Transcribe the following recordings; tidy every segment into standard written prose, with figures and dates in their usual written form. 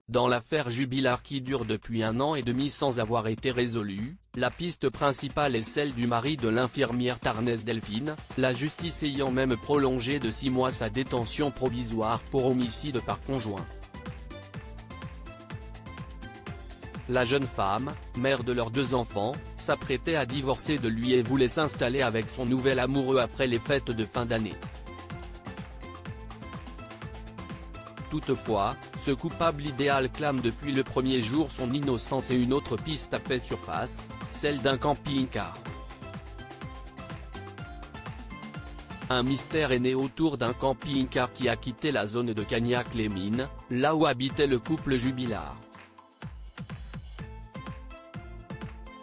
Dans l'affaire Jubilard qui dure depuis 1 an et demi sans avoir été résolue, la piste principale est celle du mari de l'infirmière tarnaise Delphine, la justice ayant même prolongé de 6 mois sa détention provisoire pour homicide par conjoint. La jeune femme, mère de leurs 2 enfants, s'apprêtait à divorcer de lui et voulait s'installer avec son nouvel amoureux après les fêtes de fin d'année. Toutefois, ce coupable idéal clame depuis le premier jour son innocence et une autre piste a fait surface, celle d'un camping-car. Un mystère est né autour d'un camping-car qui a quitté la zone de Cagnac-les-Mines, là où habitait le couple Jubilard.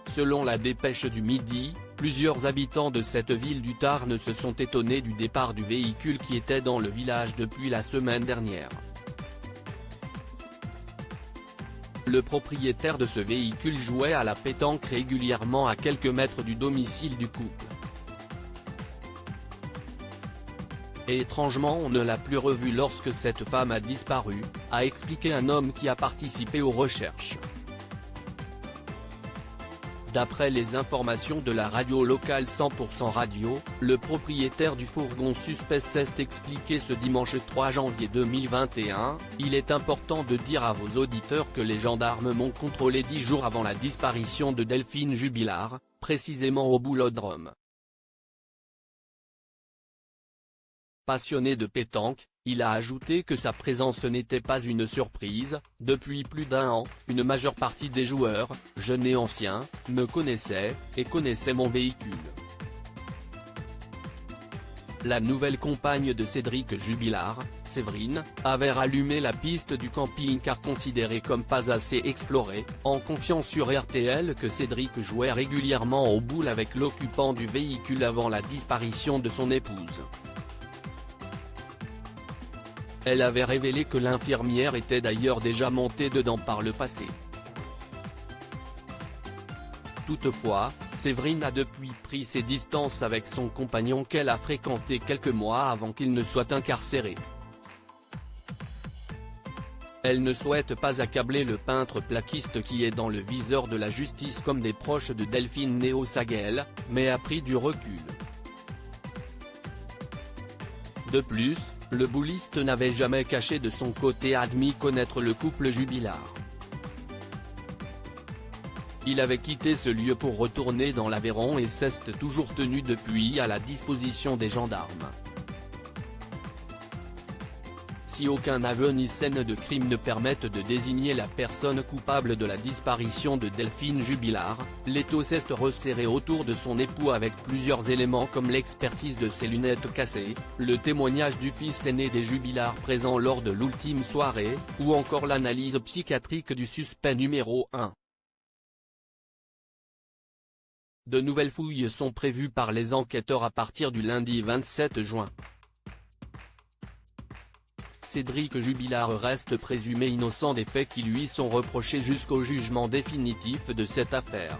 Selon la dépêche du Midi, plusieurs habitants de cette ville du Tarn se sont étonnés du départ du véhicule qui était dans le village depuis la semaine dernière. Le propriétaire de ce véhicule jouait à la pétanque régulièrement à quelques mètres du domicile du couple. Et étrangement on ne l'a plus revu lorsque cette femme a disparu, a expliqué un homme qui a participé aux recherches. D'après les informations de la radio locale 100% Radio, le propriétaire du fourgon suspect s'est expliqué ce dimanche 3 janvier 2021, « Il est important de dire à vos auditeurs que les gendarmes m'ont contrôlé 10 jours avant la disparition de Delphine Jubilard, précisément au Boulodrome. » Passionné de pétanque, il a ajouté que sa présence n'était pas une surprise. Depuis plus d'1 an, une majeure partie des joueurs, jeunes et anciens, me connaissaient, et connaissaient mon véhicule. La nouvelle compagne de Cédric Jubilard, Séverine, avait rallumé la piste du camping-car considérée comme pas assez explorée, en confiant sur RTL que Cédric jouait régulièrement aux boules avec l'occupant du véhicule avant la disparition de son épouse. Elle avait révélé que l'infirmière était d'ailleurs déjà montée dedans par le passé. Toutefois, Séverine a depuis pris ses distances avec son compagnon qu'elle a fréquenté quelques mois avant qu'il ne soit incarcéré. Elle ne souhaite pas accabler le peintre plaquiste qui est dans le viseur de la justice comme des proches de Delphine Néo-Saguel, mais a pris du recul. De plus, le bouliste n'avait jamais caché de son côté admis connaître le couple Jubilard. Il avait quitté ce lieu pour retourner dans l'Aveyron et s'est toujours tenu depuis à la disposition des gendarmes. Si aucun aveu ni scène de crime ne permettent de désigner la personne coupable de la disparition de Delphine Jubilard, l'étau s'est resserré autour de son époux avec plusieurs éléments comme l'expertise de ses lunettes cassées, le témoignage du fils aîné des Jubilard présent lors de l'ultime soirée, ou encore l'analyse psychiatrique du suspect numéro 1. De nouvelles fouilles sont prévues par les enquêteurs à partir du lundi 27 juin. Cédric Jubilard reste présumé innocent des faits qui lui sont reprochés jusqu'au jugement définitif de cette affaire.